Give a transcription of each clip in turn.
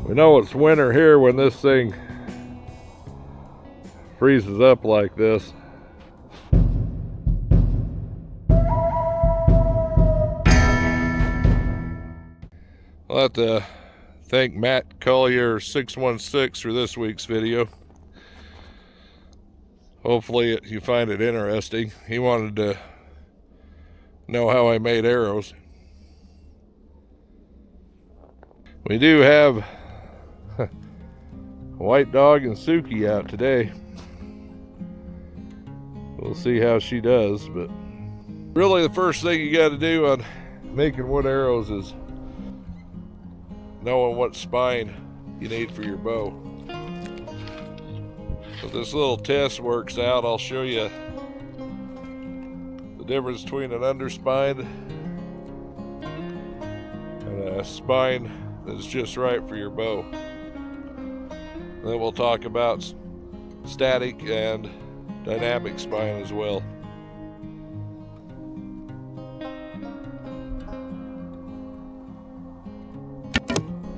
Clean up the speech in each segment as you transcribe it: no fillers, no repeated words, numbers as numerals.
We know it's winter here when this thing freezes up like this. I'll have to thank Matt Collier 616 for this week's video. Hopefully you find it interesting. He wanted to know how I made arrows. We do have White Dog and Suki out today. We'll see how she does, but really the first thing you got to do on making wood arrows is knowing what spine you need for your bow. So this little test works out. I'll show you the difference between an underspine and a spine that's just right for your bow. Then we'll talk about static and dynamic spine as well.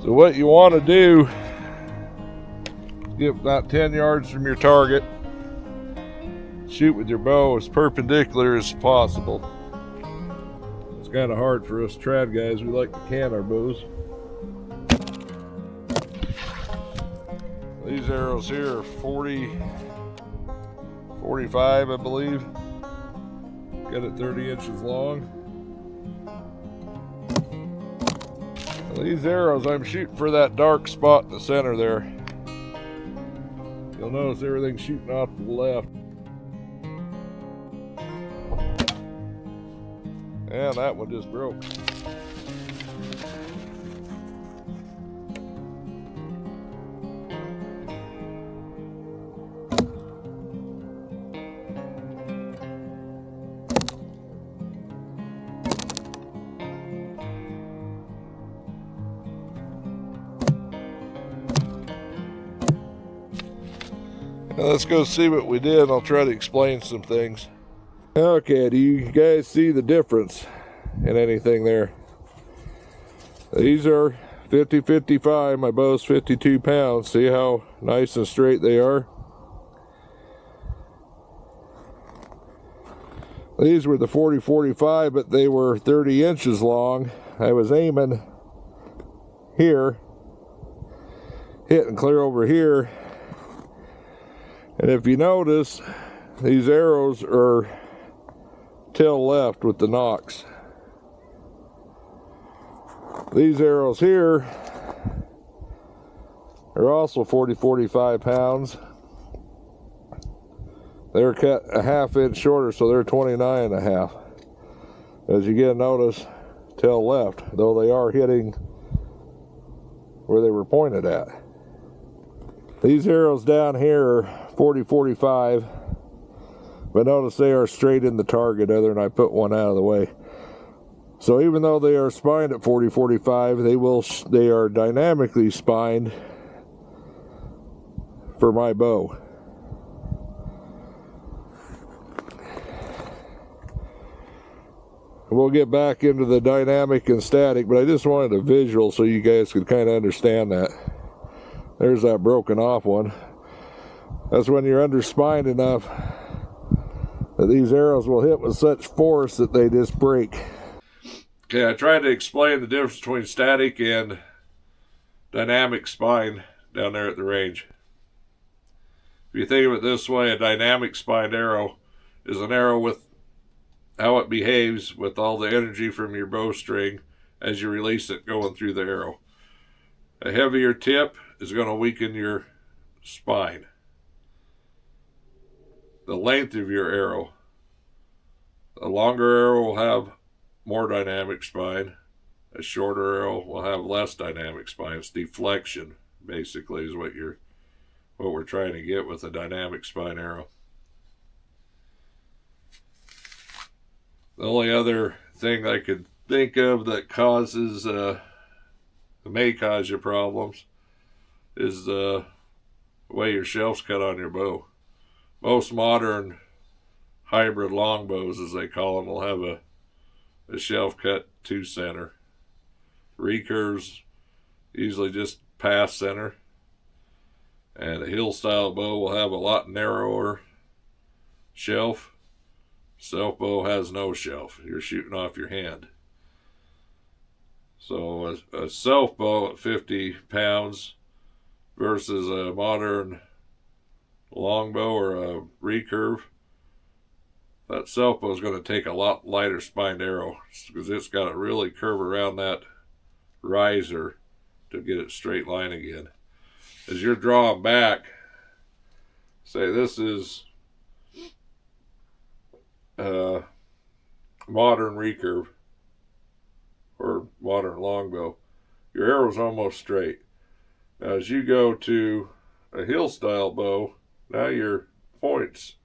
So what you want to do, get about 10 yards from your target, shoot with your bow as perpendicular as possible. It's kind of hard for us trad guys. We like to can our bows. These arrows here are 45, I believe. Got it 30 inches long. These arrows, I'm shooting for that dark spot in the center there. You'll notice everything's shooting off to the left. And that one just broke. Now let's go see what we did. I'll try to explain some things. Okay, do you guys see the difference in anything there? These are 50-55. My bow's 52 pounds. See how nice and straight they are? These were the 40-45, but they were 30 inches long. I was aiming here, hitting clear over here. And if you notice, these arrows are tail left with the nocks. These arrows here are also 40-45 pounds. They're cut a ½ inch shorter, so they're 29.5. As you get notice, tail left, though they are hitting where they were pointed at. These arrows down here are 40-45, but notice they are straight in the target, other than I put one out of the way. So even though they are spined at 40-45, they are dynamically spined for my bow. We'll get back into the dynamic and static, but I just wanted a visual so you guys could kind of understand that. There's that broken off one. That's when you're underspined enough that these arrows will hit with such force that they just break. Okay, I tried to explain the difference between static and dynamic spine down there at the range. If you think of it this way, a dynamic spined arrow is an arrow with how it behaves with all the energy from your bowstring as you release it going through the arrow. A heavier tip is going to weaken your spine. The length of your arrow. A longer arrow will have more dynamic spine. A shorter arrow will have less dynamic spine. It's deflection, basically, is what we're trying to get with a dynamic spine arrow. The only other thing I could think of that causes, may cause you problems, is the way your shelf's cut on your bow. Most modern hybrid longbows, as they call them, will have a shelf cut to center. Recurves usually just past center. And a hill style bow will have a lot narrower shelf. Self bow has no shelf. You're shooting off your hand. So a self bow at 50 pounds versus a modern longbow or a recurve, that self bow is going to take a lot lighter spined arrow because it's got to really curve around that riser to get it straight line again. As you're drawing back, say this is modern recurve or modern longbow, your arrow's almost straight. Now as you go to a hill style bow, now your point's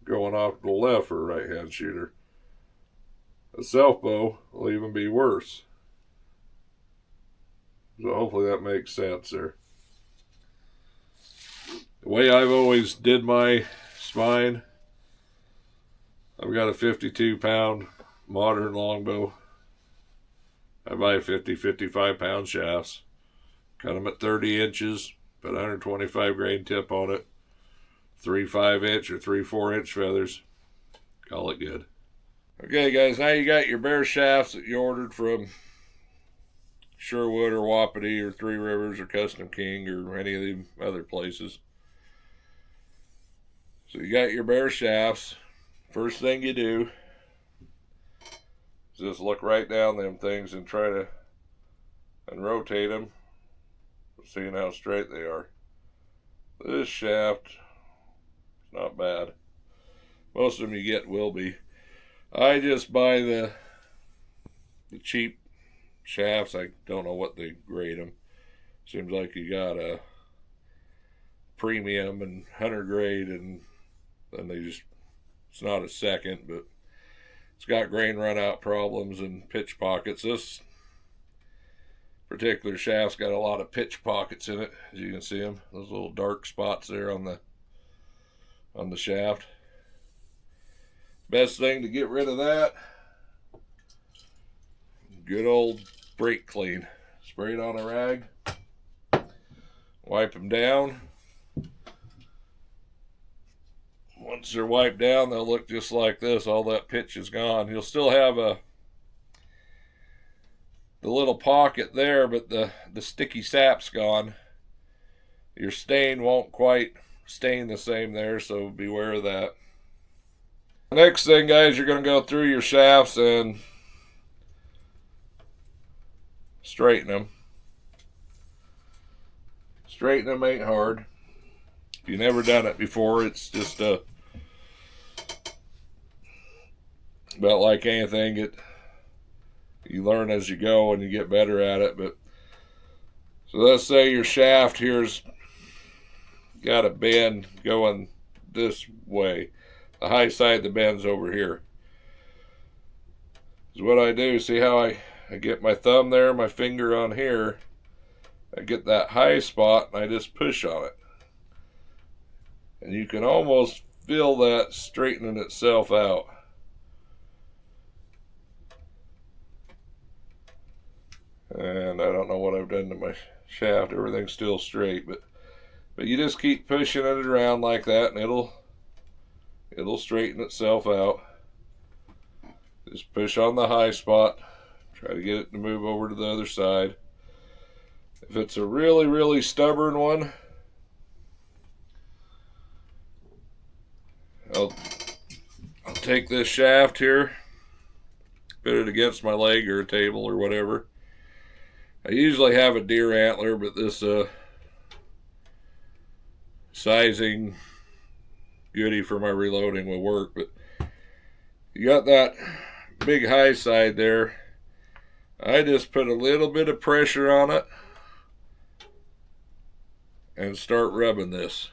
going off to the left for a right hand shooter. A self bow will even be worse. So hopefully that makes sense there. The way I've always did my spine, I've got a 52-pound modern longbow. I buy 55 pound shafts. Cut them at 30 inches, put 125 grain tip on it, 3 5-inch or 3 4-inch feathers. Call it good. Okay guys, now you got your bare shafts that you ordered from Sherwood or Wapiti or Three Rivers or Custom King or any of the other places. So you got your bare shafts. First thing you do is just look right down them things and try to rotate them, seeing how straight they are. This shaft is not bad. Most of them you get will be. I just buy the cheap shafts. I don't know what they grade them. Seems like you got a premium and hunter grade, and then they just, it's not a second, but it's got grain run out problems and pitch pockets. This particular shaft's got a lot of pitch pockets in it, as you can see them, those little dark spots there on the shaft. Best thing to get rid of that, good old brake clean. Spray it on a rag, wipe them down. Once they're wiped down, they'll look just like this. All that pitch is gone. You'll still have the little pocket there, but the sticky sap's gone. Your stain won't quite stain the same there, so beware of that. Next thing, guys, you're going to go through your shafts and straighten them. Straighten them ain't hard. If you've never done it before, it's just about like anything, you learn as you go and you get better at it. But so let's say your shaft here's got a bend going this way. The high side of the bend's over here. So what I do, see how I get my thumb there, my finger on here, I get that high spot and I just push on it. And you can almost feel that straightening itself out. And I don't know what I've done to my shaft. Everything's still straight, but you just keep pushing it around like that and it'll straighten itself out. Just push on the high spot. Try to get it to move over to the other side. If it's a really, really stubborn one, I'll take this shaft here, put it against my leg or a table or whatever. I usually have a deer antler, but this sizing goodie for my reloading will work. But you got that big high side there. I just put a little bit of pressure on it and start rubbing this.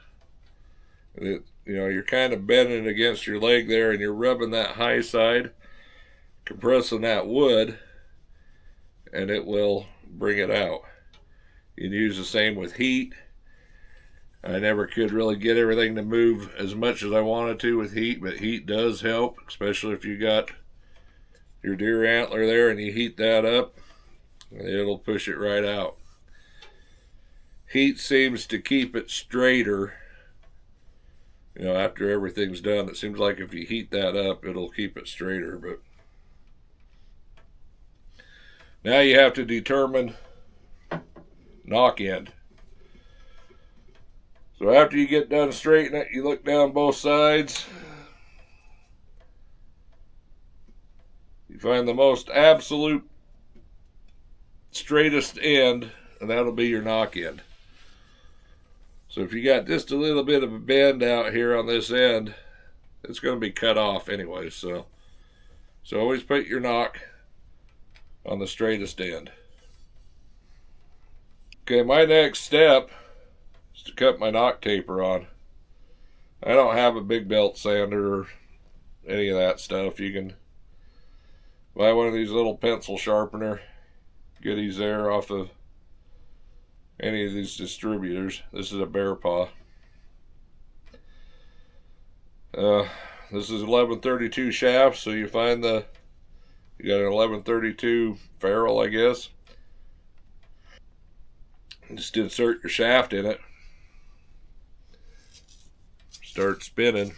You know, you're kind of bending against your leg there and you're rubbing that high side. compressing that wood, and it will bring it out. You can use the same with heat. I never could really get everything to move as much as I wanted to with heat, but heat does help, especially if you got your deer antler there and you heat that up, it'll push it right out. Heat seems to keep it straighter, you know, after everything's done. It seems like if you heat that up, it'll keep it straighter. But now you have to determine knock end. So after you get done straightening it, you look down both sides. You find the most absolute straightest end, and that'll be your knock end. So if you got just a little bit of a bend out here on this end, it's going to be cut off anyway. So always put your knock on the straightest end. Okay, my next step is to cut my knock taper on. I don't have a big belt sander or any of that stuff. You can buy one of these little pencil sharpener goodies there off of any of these distributors. This is a bear paw. This is 1132 shaft, so you find you got an 1132 ferrule, I guess. Just insert your shaft in it. Start spinning.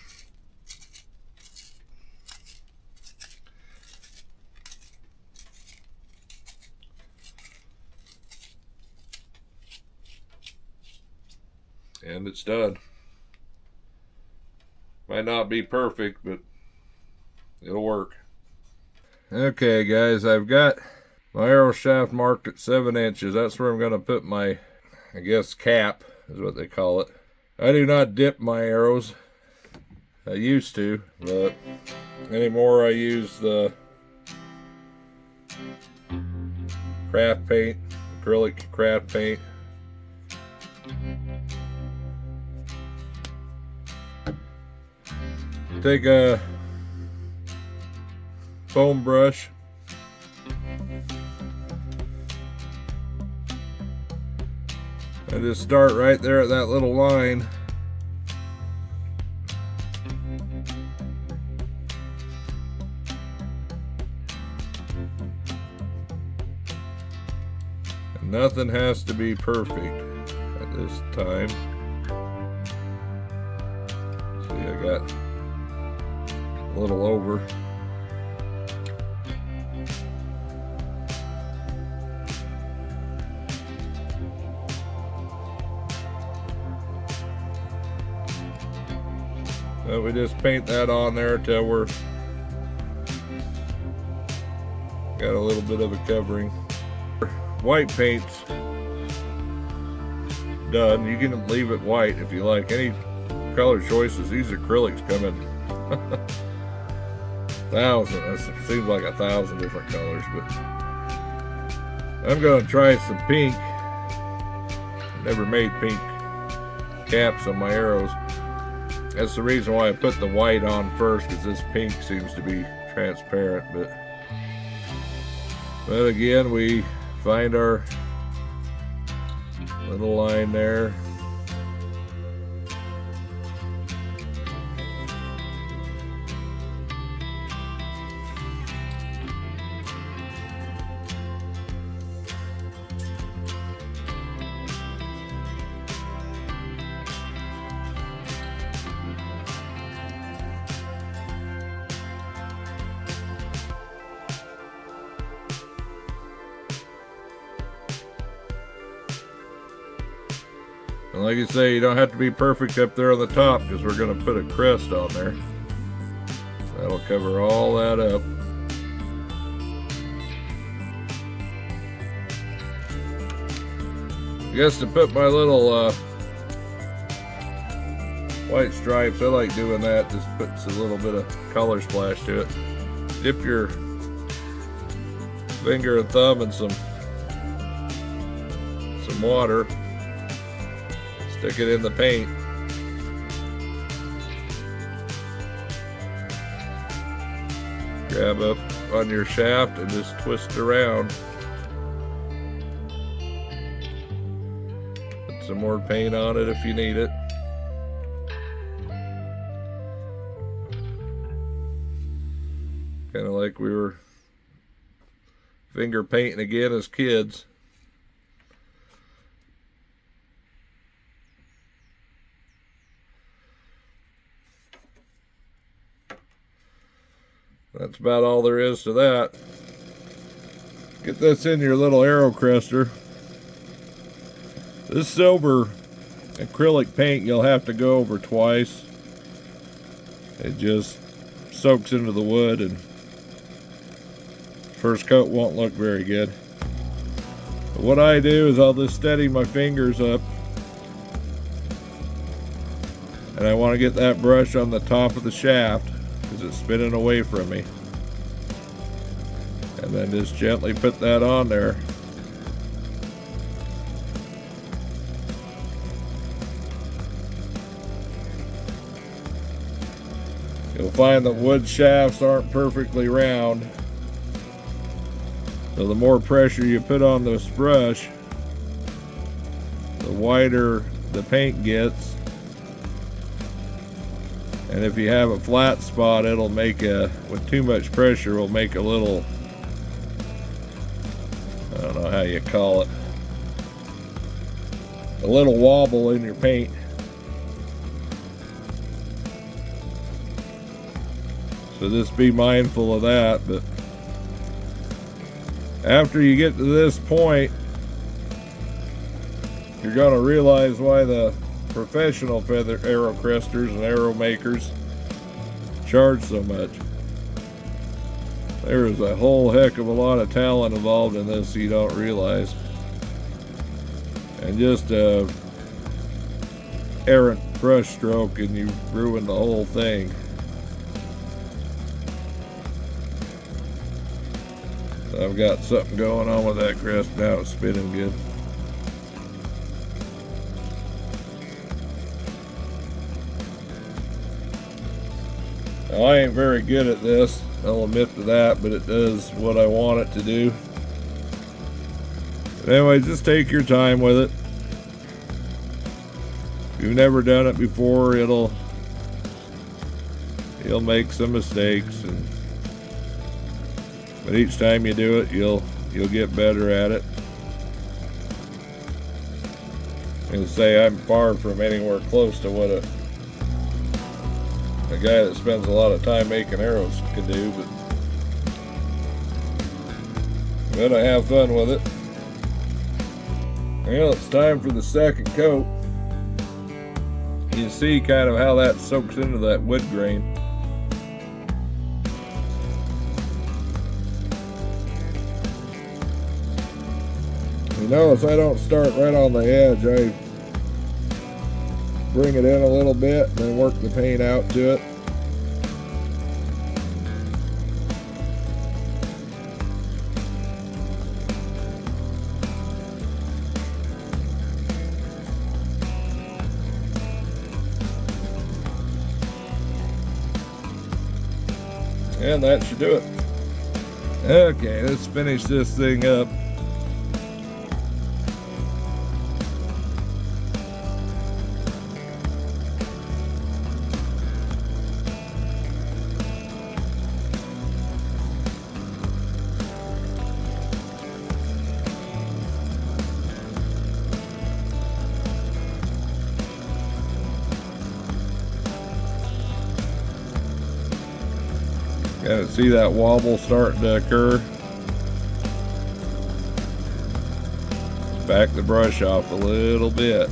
And it's done. Might not be perfect, but it'll work. Okay guys, I've got my arrow shaft marked at 7 inches. That's where I'm going to put my, I guess, cap is what they call it. I do not dip my arrows. I used to, but anymore I use the craft paint, acrylic craft paint. Take a foam brush, and just start right there at that little line. And nothing has to be perfect at this time. See, I got a little over. So we just paint that on there till we're got a little bit of a covering. White paint's done. You can leave it white if you like. Any color choices. These acrylics come in thousand. It seems like 1,000 different colors, but I'm gonna try some pink. Never made pink caps on my arrows. That's the reason why I put the white on first, because this pink seems to be transparent. But again, we find our little line there. And like you say, you don't have to be perfect up there on the top, because we're going to put a crest on there. That'll cover all that up. I guess to put my little white stripes, I like doing that. Just puts a little bit of color splash to it. Dip your finger and thumb in some water. Stick it in the paint. Grab up on your shaft and just twist around. Put some more paint on it if you need it. Kind of like we were finger painting again as kids. That's about all there is to that. Get this in your little arrow crester. This silver acrylic paint you'll have to go over twice. It just soaks into the wood and first coat won't look very good. But what I do is I'll just steady my fingers up, and I want to get that brush on the top of the shaft because it's spinning away from me, and then just gently put that on there. You'll find that wood shafts aren't perfectly round, so the more pressure you put on this brush, the wider the paint gets. And if you have a flat spot, it'll make with too much pressure, will make a little, I don't know how you call it, a little wobble in your paint. So just be mindful of that. But after you get to this point, you're going to realize why the professional feather arrow cresters and arrow makers charge so much. There is a whole heck of a lot of talent involved in this you don't realize. And just a errant brush stroke and you ruin the whole thing. I've got something going on with that crest now. It's spinning good. Now, I ain't very good at this, I'll admit to that, but it does what I want it to do. But anyway, just take your time with it. If you've never done it before, you'll make some mistakes, but each time you do it, you'll get better at it. And say I'm far from anywhere close to what a guy that spends a lot of time making arrows can do, but I have fun with it. Well, it's time for the second coat. You see kind of how that soaks into that wood grain. You notice I don't start right on the edge. I bring it in a little bit and then work the paint out to it. And that should do it. Okay, let's finish this thing up. Gotta see that wobble starting to occur. Back the brush off a little bit.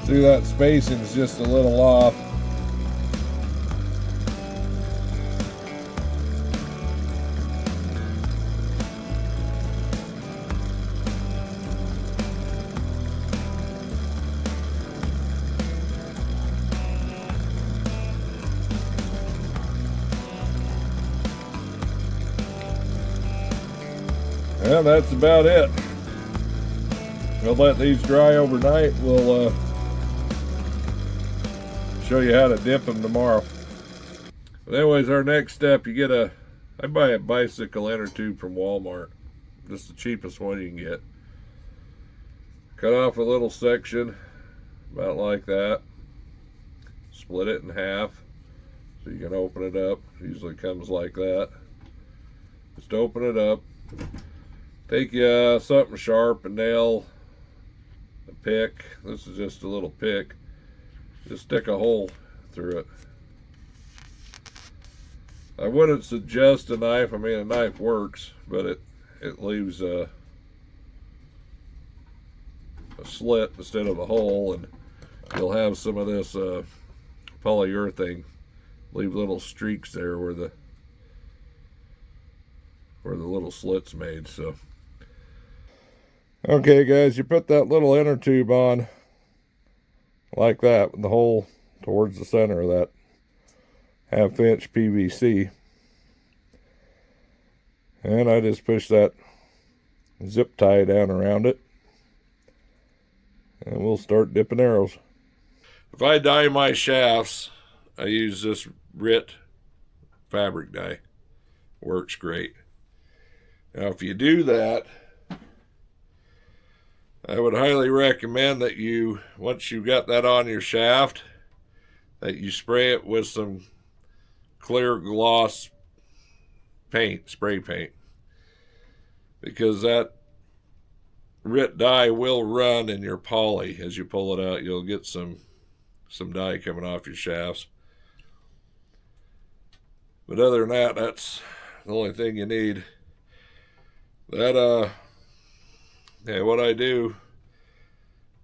See, that spacing is just a little off. Well, that's about it. We'll let these dry overnight. We'll show you how to dip them tomorrow. But anyways, our next step, I buy a bicycle inner tube from Walmart. Just the cheapest one you can get. Cut off a little section, about like that. Split it in half, so you can open it up. Usually comes like that. Just open it up. Take something sharp, a nail, a pick. This is just a little pick. Just stick a hole through it. I wouldn't suggest a knife. I mean, a knife works, but it leaves a slit instead of a hole, and you'll have some of this polyurethane leave little streaks there where the little slit's made. So okay guys, you put that little inner tube on like that with the hole towards the center of that 1/2 inch PVC, and I just push that zip tie down around it, and we'll start dipping arrows. If I dye my shafts, I use this RIT fabric dye. Works great. Now if you do that, I would highly recommend that you, once you've got that on your shaft, that you spray it with some clear gloss paint, spray paint, because that RIT dye will run in your poly. As you pull it out, you'll get some dye coming off your shafts. But other than that, that's the only thing you need. That yeah, what I do,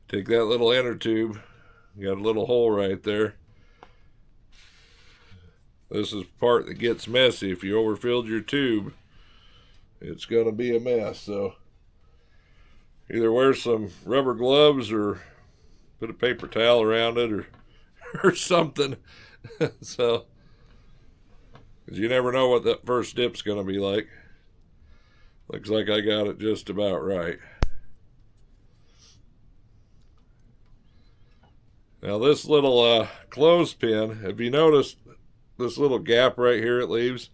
take that little inner tube, you got a little hole right there. This is the part that gets messy. If you overfilled your tube, it's going to be a mess. So either wear some rubber gloves or put a paper towel around it or something. So, because you never know what that first dip's going to be like. Looks like I got it just about right. Now this little clothespin, have you noticed this little gap right here it leaves?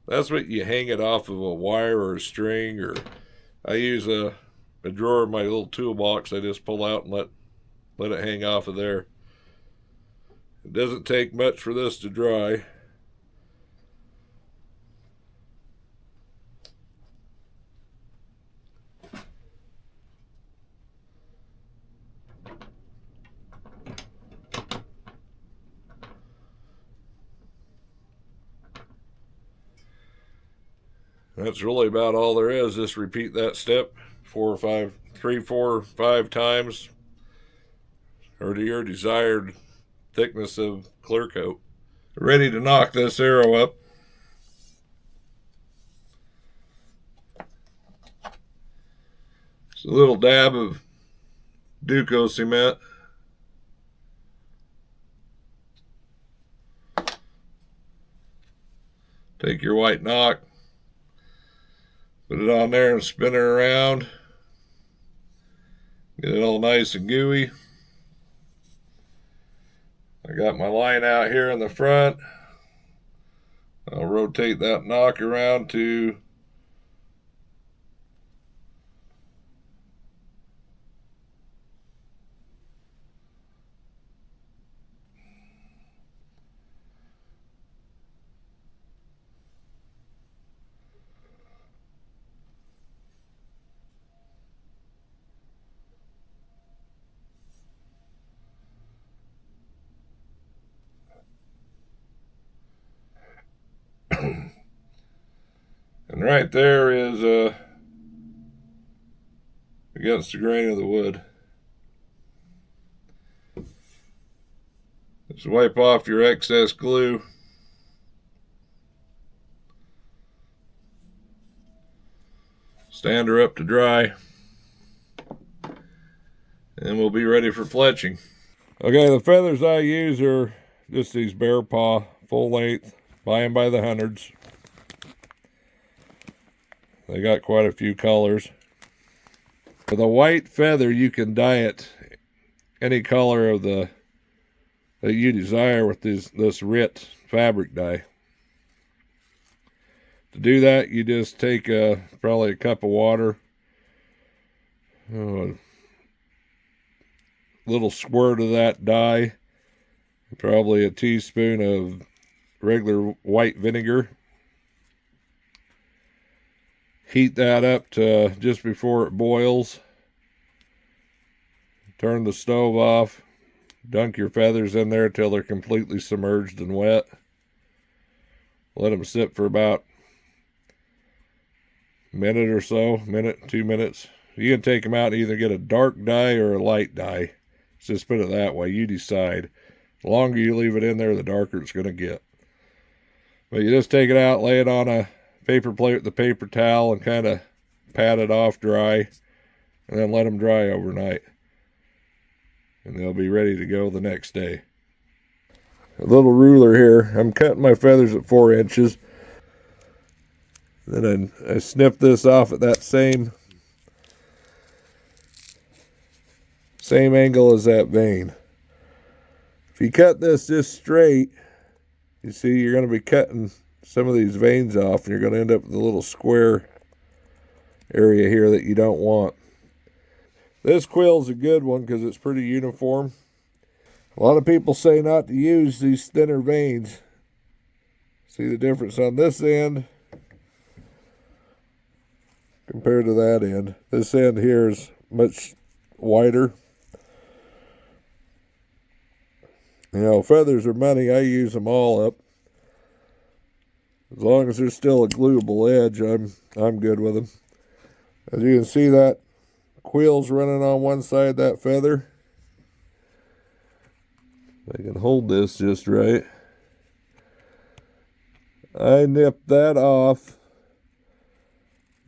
That's what you hang it off of a wire or a string, or I use a drawer in my little toolbox. I just pull out and let it hang off of there. It doesn't take much for this to dry. That's really about all there is. Just repeat that step 3, 4, 5 times, or to your desired thickness of clear coat. Ready to knock this arrow up. Just a little dab of Duco cement. Take your white knock, put it on there and spin it around. Get it all nice and gooey. I got my line out here in the front. I'll rotate that knock around to and right there is against the grain of the wood. Just wipe off your excess glue. Stand her up to dry. And we'll be ready for fletching. Okay, the feathers I use are just these bear paw, full length. Buy them by the hundreds. They got quite a few colors. With a white feather, you can dye it any color of that you desire with this RIT fabric dye. To do that, you just take probably a cup of water, a little squirt of that dye, probably a teaspoon of regular white vinegar. Heat that up to just before it boils. Turn the stove off. Dunk your feathers in there till they're completely submerged and wet. Let them sit for about a minute or so, 2 minutes. You can take them out and either get a dark dye or a light dye. Let's just put it that way. You decide. The longer you leave it in there, the darker it's going to get. But you just take it out, lay it on a paper plate with the paper towel and kind of pat it off dry, and then let them dry overnight. And they'll be ready to go the next day. A little ruler here. I'm cutting my feathers at 4 inches. Then I snip this off at that same angle as that vein. If you cut this just straight, you see you're going to be cutting some of these veins off, and you're going to end up with a little square area here that you don't want. This quill's a good one because it's pretty uniform. A lot of people say not to use these thinner veins. See the difference on this end compared to that end. This end here is much wider. You know, feathers are money. I use them all up. As long as there's still a glueable edge, I'm good with them. As you can see, that quill's running on one side of that feather. I can hold this just right. I nip that off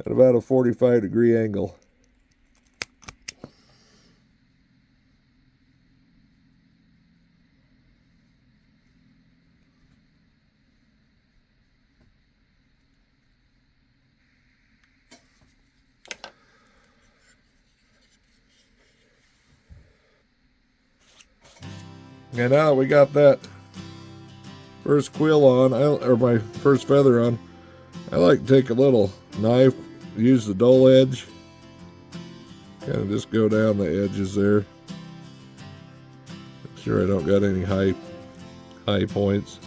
at about a 45-degree angle. And now we got that first quill on, or my first feather on. I like to take a little knife, use the dull edge, kind of just go down the edges there. Make sure I don't got any high points.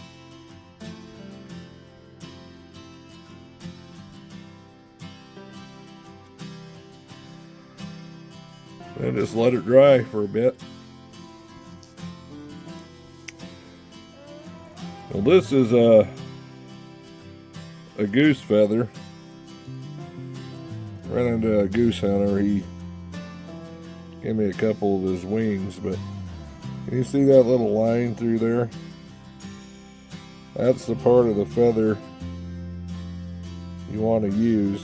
And just let it dry for a bit. Well, this is a goose feather. Ran into a goose hunter. He gave me a couple of his wings, but can you see that little line through there? That's the part of the feather you want to use.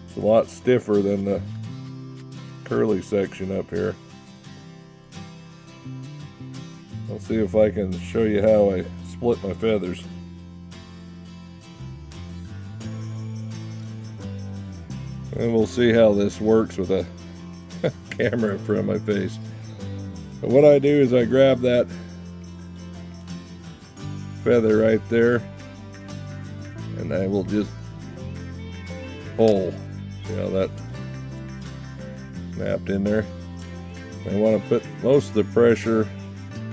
It's a lot stiffer than the curly section up here. I'll see if I can show you how I split my feathers. And we'll see how this works with a camera in front of my face. But what I do is I grab that feather right there, and I will just pull. See how that snapped in there? I want to put most of the pressure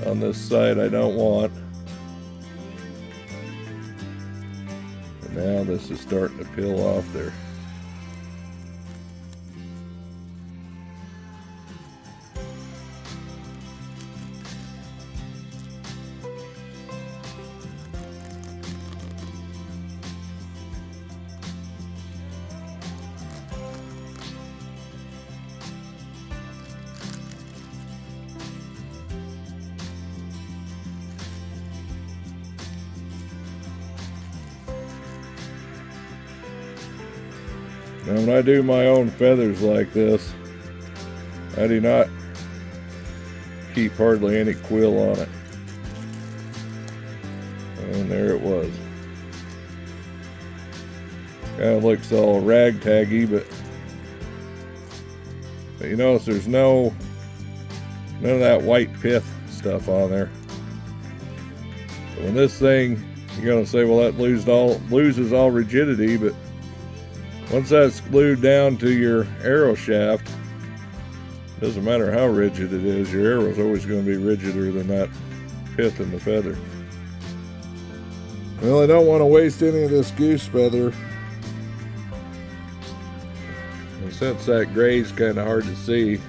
on this side I don't want. And now this is starting to peel off there. Now when I do my own feathers like this, I do not keep hardly any quill on it. And there it was. Kind of looks all ragtaggy, but you notice there's none of that white pith stuff on there. So when this thing, you're gonna say, well, that loses all rigidity, but once that's glued down to your arrow shaft, doesn't matter how rigid it is, your arrow is always going to be rigider than that pith in the feather. Well, I don't want to waste any of this goose feather. And since that gray's kind of hard to see,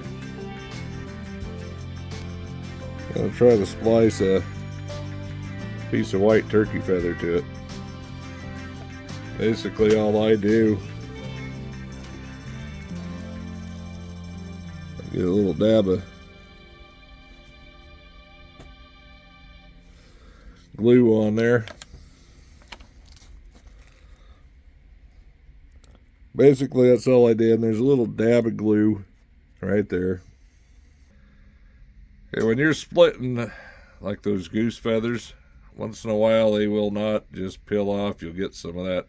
I'm going to try to splice a piece of white turkey feather to it. Basically all I do, I get a little dab of glue on there. Basically that's all I did, and there's a little dab of glue right there. Okay, when you're splitting like those goose feathers, once in a while they will not just peel off. You'll get some of that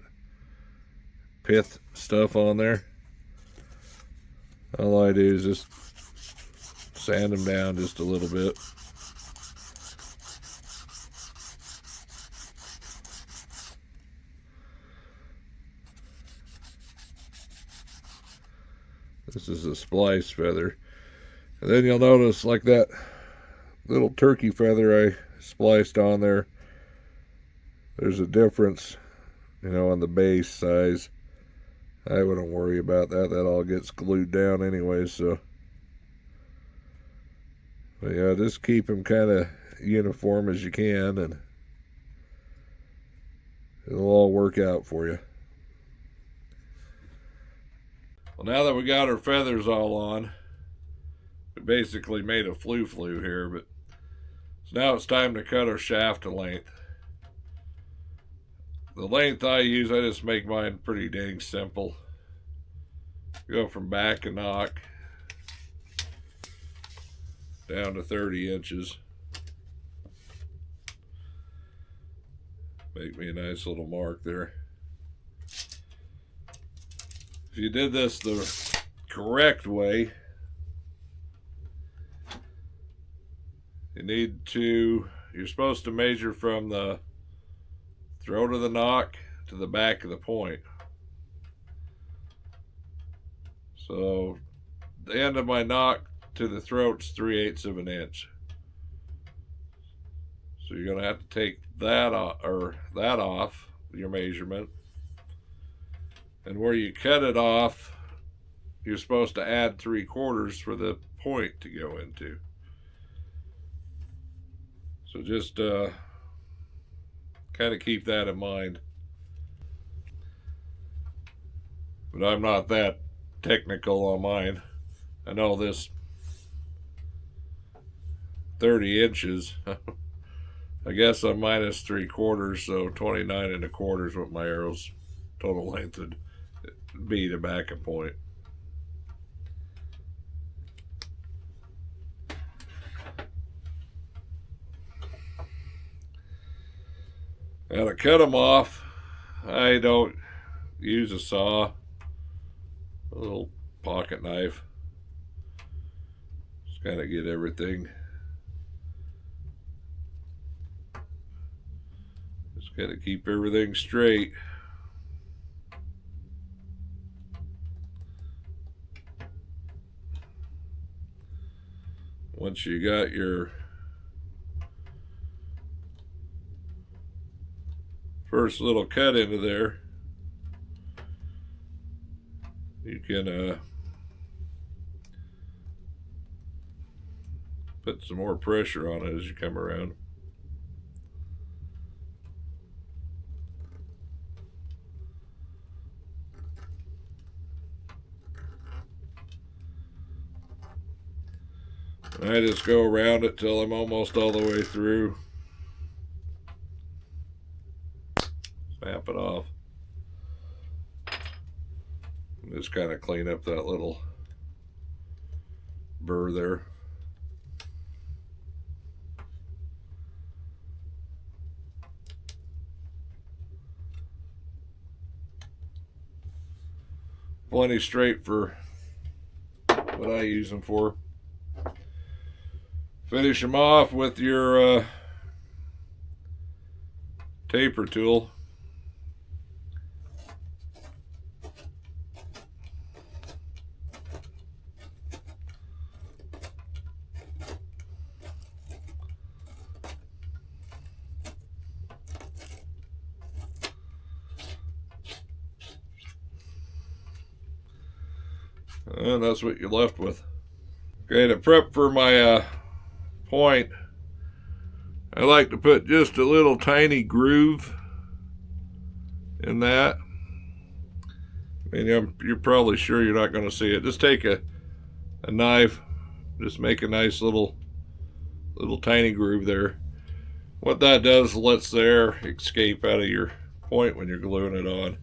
pith stuff on there. All I do is just sand them down just a little bit. This is a splice feather. And then you'll notice like that little turkey feather I spliced on there, there's a difference, you know, on the base size. I wouldn't worry about that. That all gets glued down anyway, so. But yeah, just keep them kind of uniform as you can, and it'll all work out for you. Well, now that we got our feathers all on, we basically made a flu here, but so now it's time to cut our shaft to length. The length I use, I just make mine pretty dang simple. Go from back and nock down to 30 inches. Make me a nice little mark there. If you did this the correct way, you're supposed to measure from the throat of the nock to the back of the point. So the end of my nock to the throat's 3/8 of an inch. So you're gonna have to take that off your measurement. And where you cut it off, you're supposed to add 3/4 for the point to go into. So just kind of keep that in mind. But I'm not that technical on mine. I know this 30 inches. I guess I'm minus 3/4, so 29 1/4 is what my arrow's total length would be to back a point. Now to cut them off, I don't use a saw, a little pocket knife. Just kind of get everything. Just kind of keep everything straight. Once you got your first little cut into there, you can put some more pressure on it as you come around. I just go around it till I'm almost all the way through. Snap it off. Just kind of clean up that little burr there. Plenty straight for what I use them for. Finish them off with your taper tool. And that's what you're left with. Okay, to prep for my point, I like to put just a little tiny groove in that. I mean, you're probably sure you're not going to see it. Just take a knife, just make a nice little tiny groove there. What that does, lets the air escape out of your point when you're gluing it on.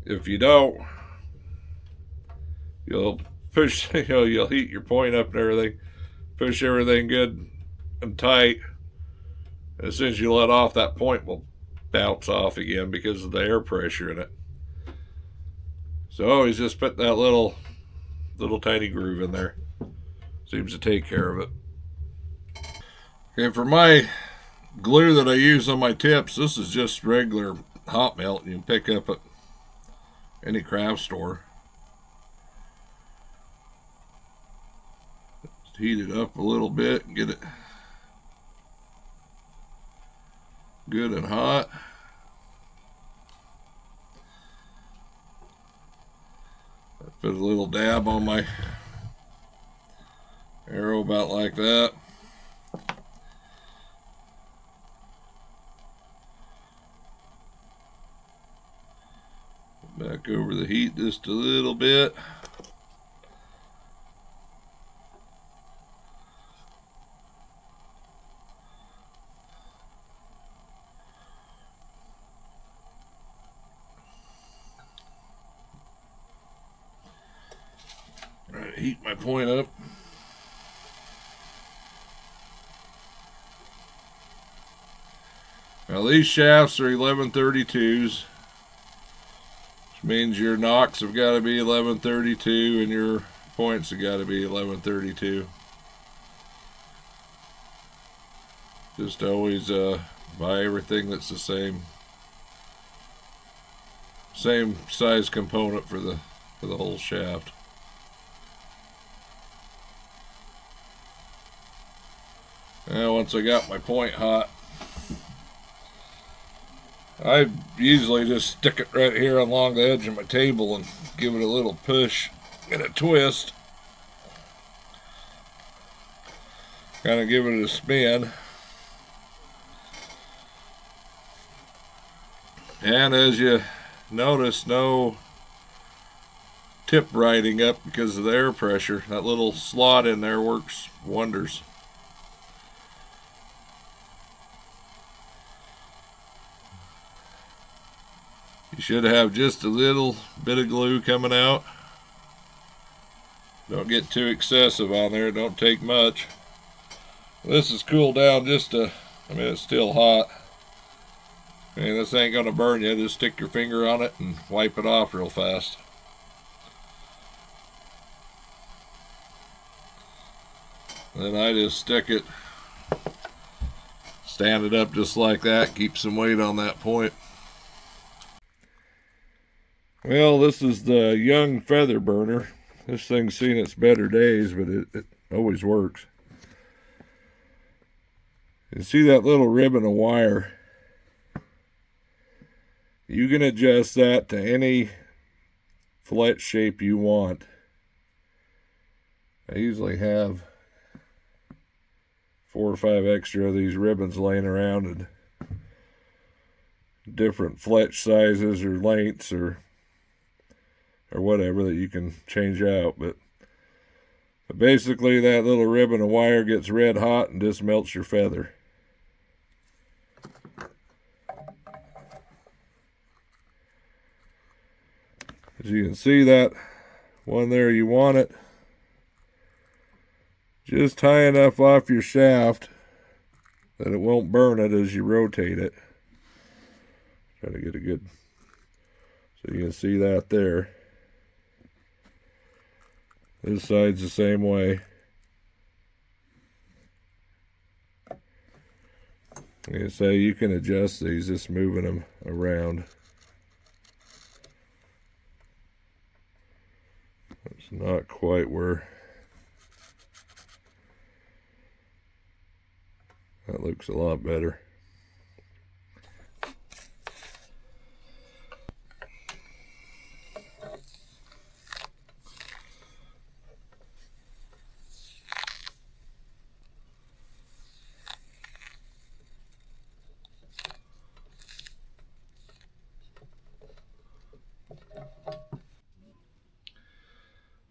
If you don't, you'll push, you'll heat your point up and everything, push everything good and tight. As soon as you let off, that point will bounce off again because of the air pressure in it. So always just put that little tiny groove in there. Seems to take care of it. Okay, for my glue that I use on my tips, this is just regular hot melt you can pick up at any craft store. Just heat it up a little bit and get it good and hot. I put a little dab on my arrow about like that. Back over the heat just a little bit. All right, heat my point up. Now these shafts are 1132s. Means your nocks have got to be 1132 and your points have got to be 1132. Just always buy everything that's the same size component for the whole shaft. Now once I got my point hot, I usually just stick it right here along the edge of my table and give it a little push and a twist. Kind of give it a spin. And as you notice, no tip riding up because of the air pressure. That little slot in there works wonders. You should have just a little bit of glue coming out. Don't get too excessive on there, don't take much. This is cooled down just I mean, it's still hot. I mean, this ain't gonna burn you, just stick your finger on it and wipe it off real fast. Then I just stick it, stand it up just like that, keep some weight on that point. Well, this is the young feather burner. This thing's seen its better days, but it always works. You see that little ribbon of wire? You can adjust that to any fletch shape you want. I usually have 4 or 5 extra of these ribbons laying around in different fletch sizes or lengths or whatever that you can change out. But basically that little ribbon of wire gets red hot and just melts your feather. As you can see, that one there, you want it just high enough off your shaft that it won't burn it as you rotate it. Try to get a good, so you can see that there. This side's the same way. Like I say, you can adjust these just moving them around. It's not quite where that looks a lot better.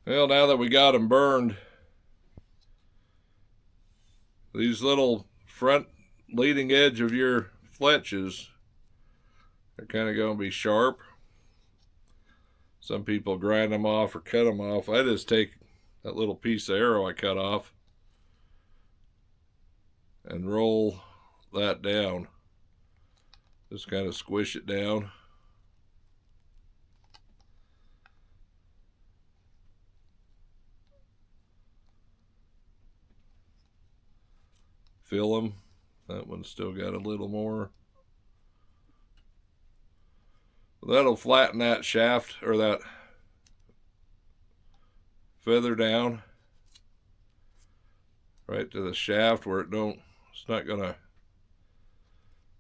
Well, now that we got them burned, these little front leading edge of your fletches are kind of going to be sharp. Some people grind them off or cut them off. I just take that little piece of arrow I cut off and roll that down. Just kind of squish it down. Fill them. That one's still got a little more. That'll flatten that shaft or that feather down right to the shaft where it's not gonna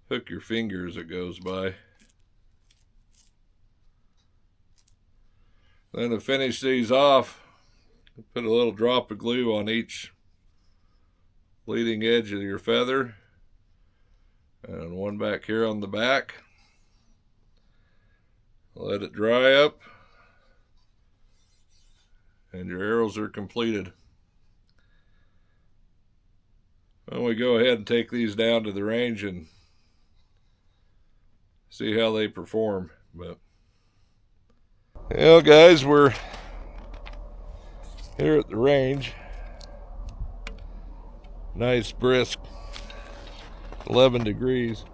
hook your finger as it goes by. Then to finish these off, put a little drop of glue on each leading edge of your feather, and one back here on the back. Let it dry up, and your arrows are completed. Then we go ahead and take these down to the range and see how they perform. But well, guys, we're here at the range. Nice brisk 11 degrees,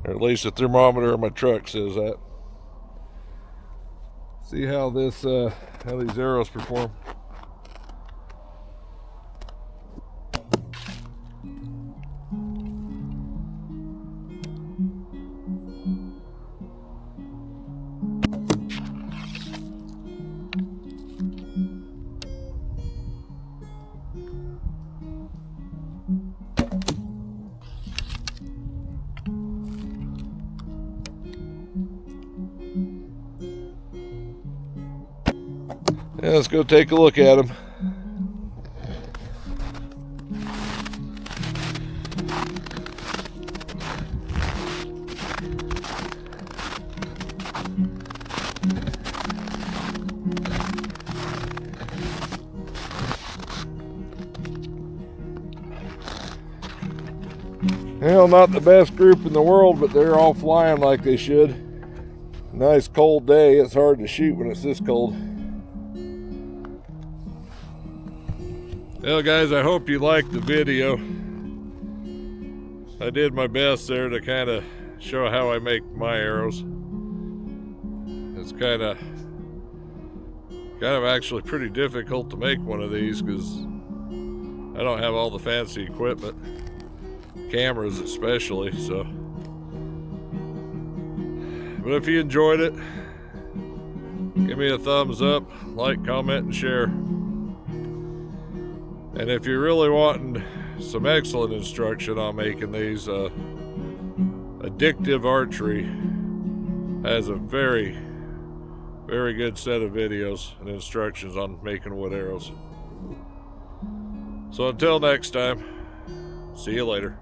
or at least the thermometer in my truck says that. See how this how these arrows perform. Yeah, let's go take a look at them. Well, not the best group in the world, but they're all flying like they should. Nice cold day. It's hard to shoot when it's this cold. Well, guys, I hope you liked the video. I did my best there to kind of show how I make my arrows. It's kind of actually pretty difficult to make one of these because I don't have all the fancy equipment, cameras especially. So, but if you enjoyed it, give me a thumbs up, like, comment, and share. And if you're really wanting some excellent instruction on making these, Addictive Archery has a very, very good set of videos and instructions on making wood arrows. So until next time, see you later.